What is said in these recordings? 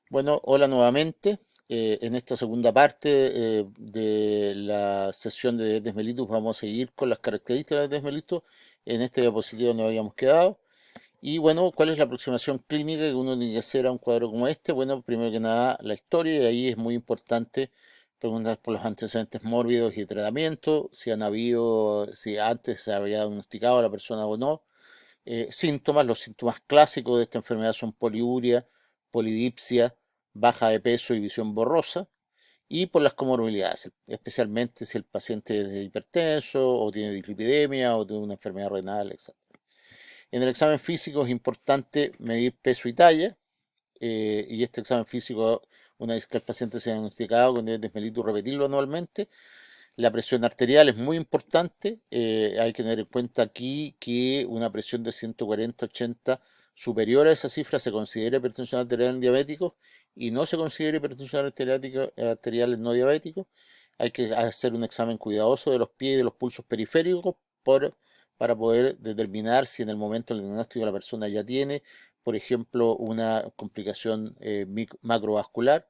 Bueno, hola nuevamente. En esta segunda parte de la sesión de diabetes mellitus vamos a seguir con las características de diabetes mellitus. En este diapositivo nos habíamos quedado. Y bueno, ¿cuál es la aproximación clínica que uno tiene que hacer a un cuadro como este? Bueno, primero que nada, la historia, y ahí es muy importante preguntar por los antecedentes mórbidos y tratamiento, si han habido, si antes se había diagnosticado a la persona o no. Síntomas, los síntomas clásicos de esta enfermedad son poliuria, polidipsia, baja de peso y visión borrosa, y por las comorbilidades, especialmente si el paciente es hipertenso o tiene dislipidemia o tiene una enfermedad renal, etc. En el examen físico es importante medir peso y talla, y este examen físico, una vez que el paciente sea diagnosticado con diabetes mellitus, repetirlo anualmente. La presión arterial es muy importante. Hay que tener en cuenta aquí que una presión de 140-80 superior a esa cifra se considera hipertensión arterial en diabéticos y no se considera hipertensión arterial en no diabéticos. Hay que hacer un examen cuidadoso de los pies y de los pulsos periféricos para poder determinar si en el momento del diagnóstico la persona ya tiene, por ejemplo, una complicación macrovascular.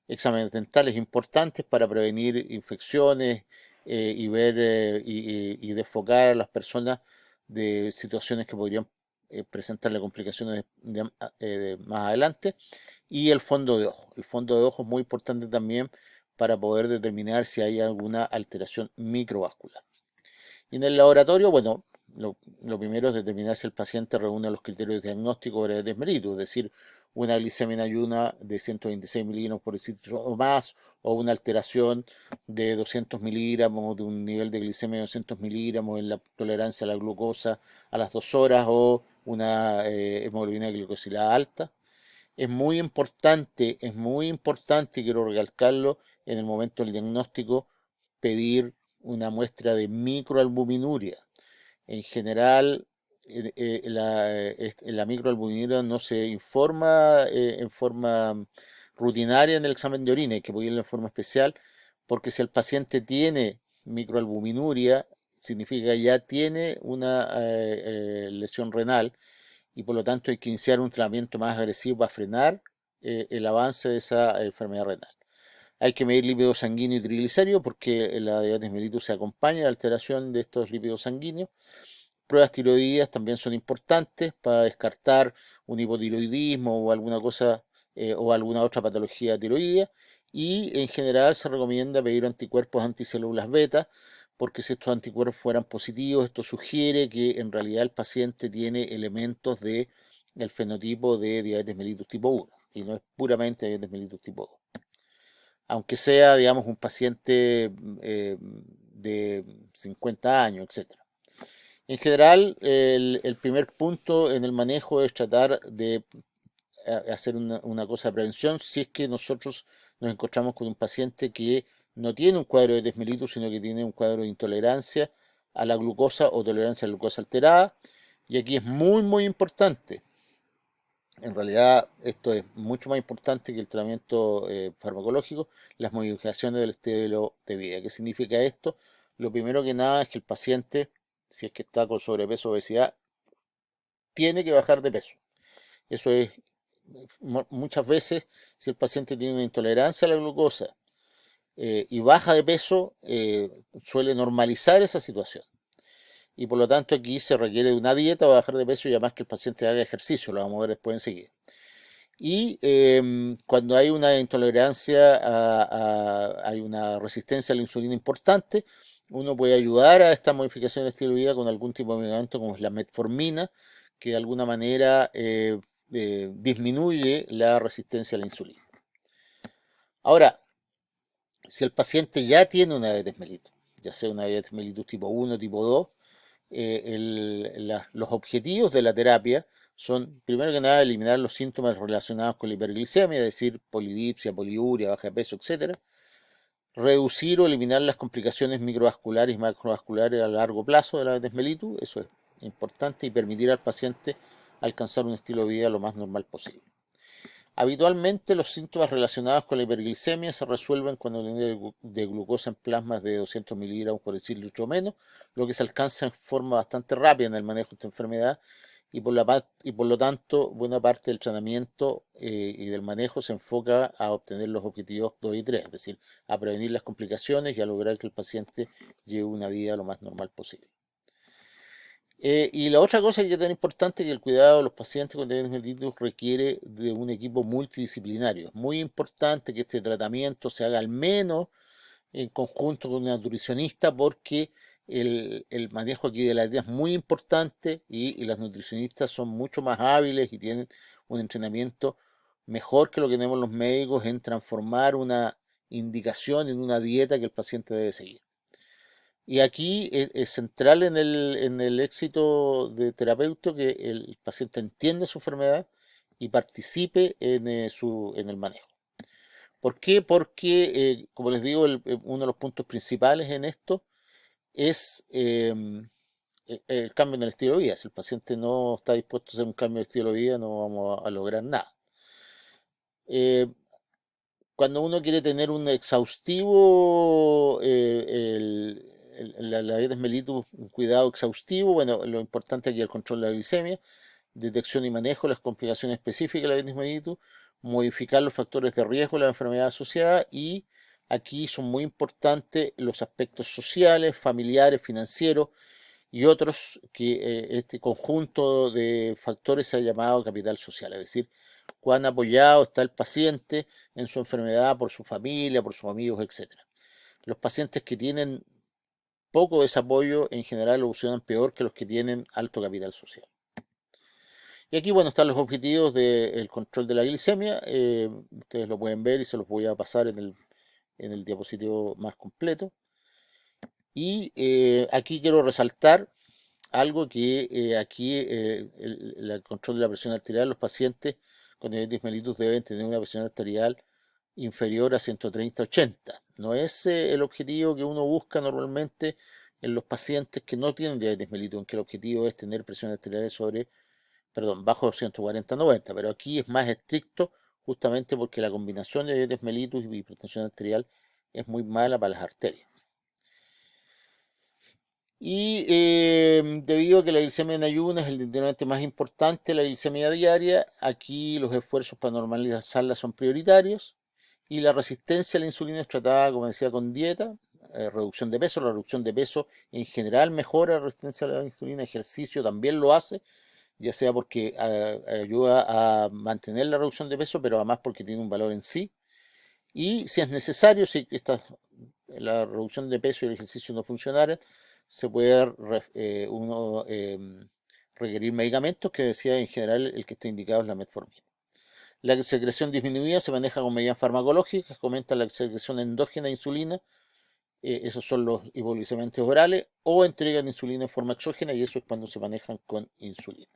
Exámenes dentales importantes para prevenir infecciones, y ver y desfocar a las personas de situaciones que podrían presentarle complicaciones más adelante. Y el fondo de ojo. El fondo de ojo es muy importante también para poder determinar si hay alguna alteración microvascular. Y en el laboratorio, bueno, lo primero es determinar si el paciente reúne los criterios diagnósticos de diabetes mellitus, es decir, una glicemia en ayuna de 126 miligramos por decilitro o más, o una alteración de 200 miligramos, de un nivel de glicemia de 200 miligramos en la tolerancia a la glucosa a las 2 horas, o una hemoglobina glicosilada alta. Es muy importante, y quiero recalcarlo, en el momento del diagnóstico, pedir una muestra de microalbuminuria. En general, la microalbuminuria no se informa en forma rutinaria en el examen de orina, hay que pedirla en forma especial, porque si el paciente tiene microalbuminuria, significa que ya tiene una lesión renal, y por lo tanto hay que iniciar un tratamiento más agresivo para frenar el avance de esa enfermedad renal. Hay que medir lípidos sanguíneos y triglicéridos porque la diabetes mellitus se acompaña de alteración de estos lípidos sanguíneos. Pruebas tiroideas también son importantes para descartar un hipotiroidismo o alguna cosa, o alguna otra patología tiroidea. Y en general se recomienda pedir anticuerpos anticélulas beta, porque si estos anticuerpos fueran positivos, esto sugiere que en realidad el paciente tiene elementos de el fenotipo de diabetes mellitus tipo 1 y no es puramente diabetes mellitus tipo 2, aunque sea, digamos, un paciente de 50 años, etcétera. En general, el primer punto en el manejo es tratar de hacer una cosa de prevención si es que nosotros nos encontramos con un paciente que no tiene un cuadro de diabetes mellitus, sino que tiene un cuadro de intolerancia a la glucosa o tolerancia a la glucosa alterada. Y aquí es muy importante. En realidad, esto es mucho más importante que el tratamiento farmacológico, las modificaciones del estilo de vida. ¿Qué significa esto? Lo primero que nada es que el paciente, si es que está con sobrepeso o obesidad, tiene que bajar de peso. Eso es, muchas veces, si el paciente tiene una intolerancia a la glucosa y baja de peso, suele normalizar esa situación. Y por lo tanto aquí se requiere de una dieta para bajar de peso, y además que el paciente haga ejercicio, lo vamos a ver después enseguida. Y cuando hay una intolerancia, hay una resistencia a la insulina importante, uno puede ayudar a esta modificación del estilo de vida con algún tipo de medicamento como es la metformina, que de alguna manera disminuye la resistencia a la insulina. Ahora, si el paciente ya tiene una diabetes mellitus, ya sea una diabetes mellitus tipo 1, tipo 2, los objetivos de la terapia son, primero que nada, eliminar los síntomas relacionados con la hiperglicemia, es decir, polidipsia, poliuria, baja de peso, etcétera. Reducir o eliminar las complicaciones microvasculares y macrovasculares a largo plazo de la diabetes mellitus, eso es importante, y permitir al paciente alcanzar un estilo de vida lo más normal posible. Habitualmente los síntomas relacionados con la hiperglicemia se resuelven cuando el nivel de glucosa en plasma es de 200 miligramos por decilitro o menos, lo que se alcanza en forma bastante rápida en el manejo de esta enfermedad, y por lo tanto buena parte del tratamiento y del manejo se enfoca a obtener los objetivos 2 y 3, es decir, a prevenir las complicaciones y a lograr que el paciente lleve una vida lo más normal posible. Y la otra cosa que es tan importante es que el cuidado de los pacientes con diabetes mellitus requiere de un equipo multidisciplinario. Es muy importante que este tratamiento se haga al menos en conjunto con una nutricionista porque el manejo aquí de la dieta es muy importante y las nutricionistas son mucho más hábiles y tienen un entrenamiento mejor que lo que tenemos los médicos en transformar una indicación en una dieta que el paciente debe seguir. Y aquí es central en el éxito de terapeuta que el paciente entienda su enfermedad y participe en el manejo. ¿Por qué? Porque, como les digo, uno de los puntos principales en esto es el cambio en el estilo de vida. Si el paciente no está dispuesto a hacer un cambio de estilo de vida, no vamos a lograr nada. Eh, Cuando uno quiere tener un exhaustivo, la diabetes mellitus, un cuidado exhaustivo, bueno, lo importante aquí es el control de la glicemia, detección y manejo de las complicaciones específicas de la diabetes mellitus, modificar los factores de riesgo de la enfermedad asociada y aquí son muy importantes los aspectos sociales, familiares, financieros y otros que este conjunto de factores se ha llamado capital social, es decir, cuán apoyado está el paciente en su enfermedad por su familia, por sus amigos, etcétera. Los pacientes que tienen poco de ese apoyo en general evolucionan peor que los que tienen alto capital social. Y aquí, bueno, están los objetivos del control de la glicemia. Ustedes lo pueden ver y se los voy a pasar en el diapositivo más completo. Y aquí quiero resaltar algo que aquí el control de la presión arterial, los pacientes con diabetes mellitus deben tener una presión arterial inferior a 130/80. No es el objetivo que uno busca normalmente en los pacientes que no tienen diabetes mellitus, aunque el objetivo es tener presión arterial bajo 140/90, pero aquí es más estricto justamente porque la combinación de diabetes mellitus y hipertensión arterial es muy mala para las arterias. Y debido a que la glicemia en ayunas es el determinante más importante, la glicemia diaria, aquí los esfuerzos para normalizarla son prioritarios y la resistencia a la insulina es tratada, como decía, con dieta, reducción de peso. La reducción de peso en general mejora la resistencia a la insulina, ejercicio también lo hace, ya sea porque ayuda a mantener la reducción de peso, pero además porque tiene un valor en sí. Y si es necesario, si la reducción de peso y el ejercicio no funcionaran, se puede uno requerir medicamentos, que decía en general el que está indicado es la metformina. La secreción disminuida se maneja con medidas farmacológicas, comenta la secreción endógena de insulina, esos son los hipoglucemiantes orales, o entregan insulina en forma exógena, y eso es cuando se manejan con insulina.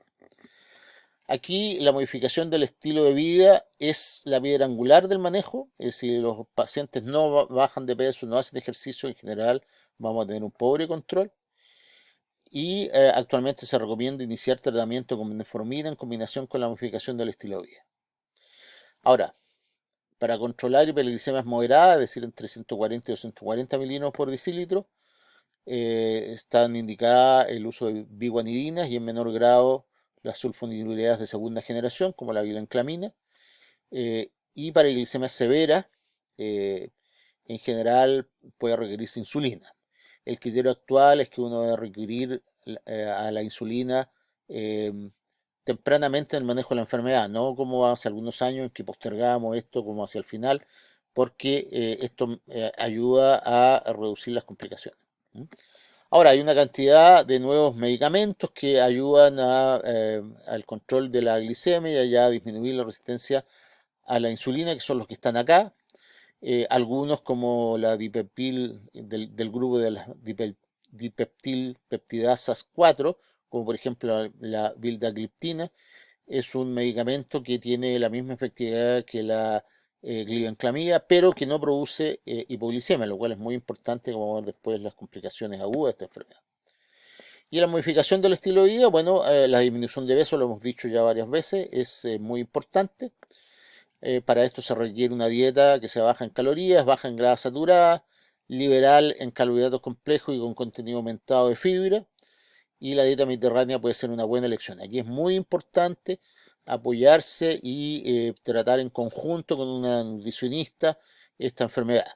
Aquí la modificación del estilo de vida es la piedra angular del manejo, es decir, los pacientes no bajan de peso, no hacen ejercicio, en general vamos a tener un pobre control. Y actualmente se recomienda iniciar tratamiento con metformina en combinación con la modificación del estilo de vida. Ahora, para controlar hiperglicemias moderadas, es decir, entre 140 y 240 mililitros por decilitro, están indicadas el uso de biguanidinas y en menor grado las sulfonilureas de segunda generación, como la vilenclamina. Y para glicemias severas, eh, en general puede requerirse insulina. El criterio actual es que uno debe requerir a la insulina tempranamente en el manejo de la enfermedad, no como hace algunos años en que postergábamos esto como hacia el final, porque esto ayuda a reducir las complicaciones. Ahora, hay una cantidad de nuevos medicamentos que ayudan al control de la glicemia y a disminuir la resistencia a la insulina, que son los que están acá. Algunos como la dipeptil del grupo de las dipeptil peptidasas 4, como por ejemplo la vildagliptina, es un medicamento que tiene la misma efectividad que la glibenclamida, pero que no produce hipoglicemia, lo cual es muy importante, como ver después las complicaciones agudas de esta enfermedad. Y la modificación del estilo de vida, bueno, la disminución de peso, lo hemos dicho ya varias veces, es muy importante. Para esto se requiere una dieta que sea baja en calorías, baja en grasa saturada, liberal en carbohidratos complejos y con contenido aumentado de fibra. y la dieta mediterránea puede ser una buena elección. Aquí es muy importante apoyarse y tratar en conjunto con una nutricionista esta enfermedad.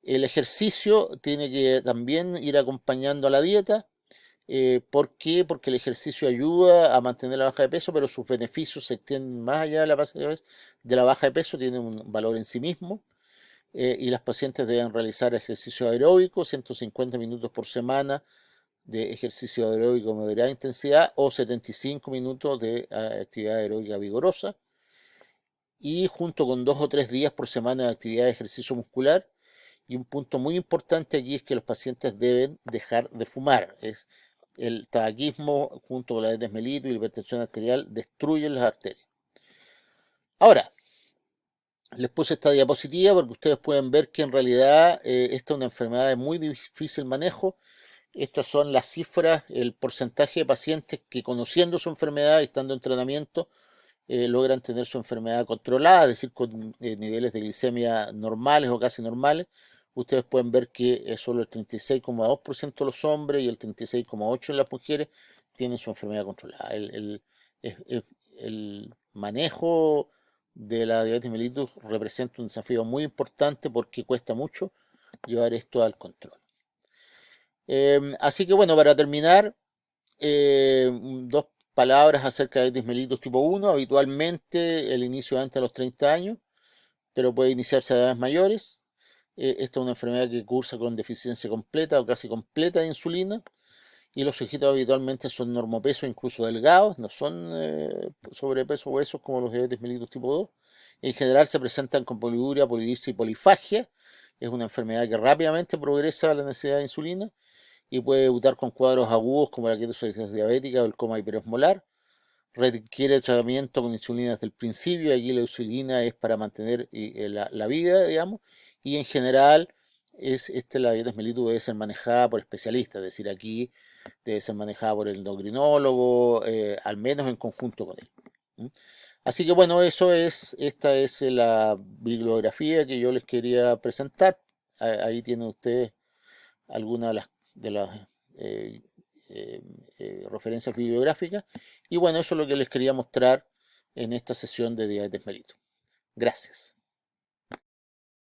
El ejercicio tiene que también ir acompañando a la dieta. ¿Por qué? Porque el ejercicio ayuda a mantener la baja de peso, pero sus beneficios se extienden más allá de la baja de peso, tiene un valor en sí mismo. Y las pacientes deben realizar ejercicio aeróbico, 150 minutos por semana de ejercicio aeróbico de moderada intensidad o 75 minutos de actividad aeróbica vigorosa, y junto con 2 o 3 días por semana de actividad de ejercicio muscular. Y un punto muy importante aquí es que los pacientes deben dejar de fumar. El tabaquismo junto con la diabetes mellitus y la hipertensión arterial destruyen las arterias. Ahora, les puse esta diapositiva porque ustedes pueden ver que en realidad esta es una enfermedad de muy difícil manejo. Estas son las cifras, el porcentaje de pacientes que, conociendo su enfermedad y estando en tratamiento, logran tener su enfermedad controlada, es decir, con niveles de glicemia normales o casi normales. Ustedes pueden ver que solo el 36,2% de los hombres y el 36,8% de las mujeres tienen su enfermedad controlada. El manejo de la diabetes mellitus representa un desafío muy importante porque cuesta mucho llevar esto al control. Así que bueno, para terminar, dos palabras acerca de diabetes mellitus tipo 1. Habitualmente el inicio es antes de los 30 años, pero puede iniciarse a edades mayores. Esta es una enfermedad que cursa con deficiencia completa o casi completa de insulina, y los sujetos habitualmente son normopeso, incluso delgados, no son sobrepeso obesos como los diabetes mellitus tipo 2. En general se presentan con poliuria, polidipsia y polifagia. Es una enfermedad que rápidamente progresa a la necesidad de insulina y puede debutar con cuadros agudos como la ketoacidosis diabética o el coma hiperosmolar. Requiere tratamiento con insulina desde el principio. Aquí la insulina es para mantener la vida, digamos, y en general la diabetes mellitus debe ser manejada por especialistas, es decir, aquí debe ser manejada por el endocrinólogo, al menos en conjunto con él. ¿Mm? Así que bueno, esta es la bibliografía que yo les quería presentar. Ahí tienen ustedes algunas de las eh, eh, referencias bibliográficas. Y bueno, eso es lo que les quería mostrar en esta sesión de diabetes mellitus. Gracias.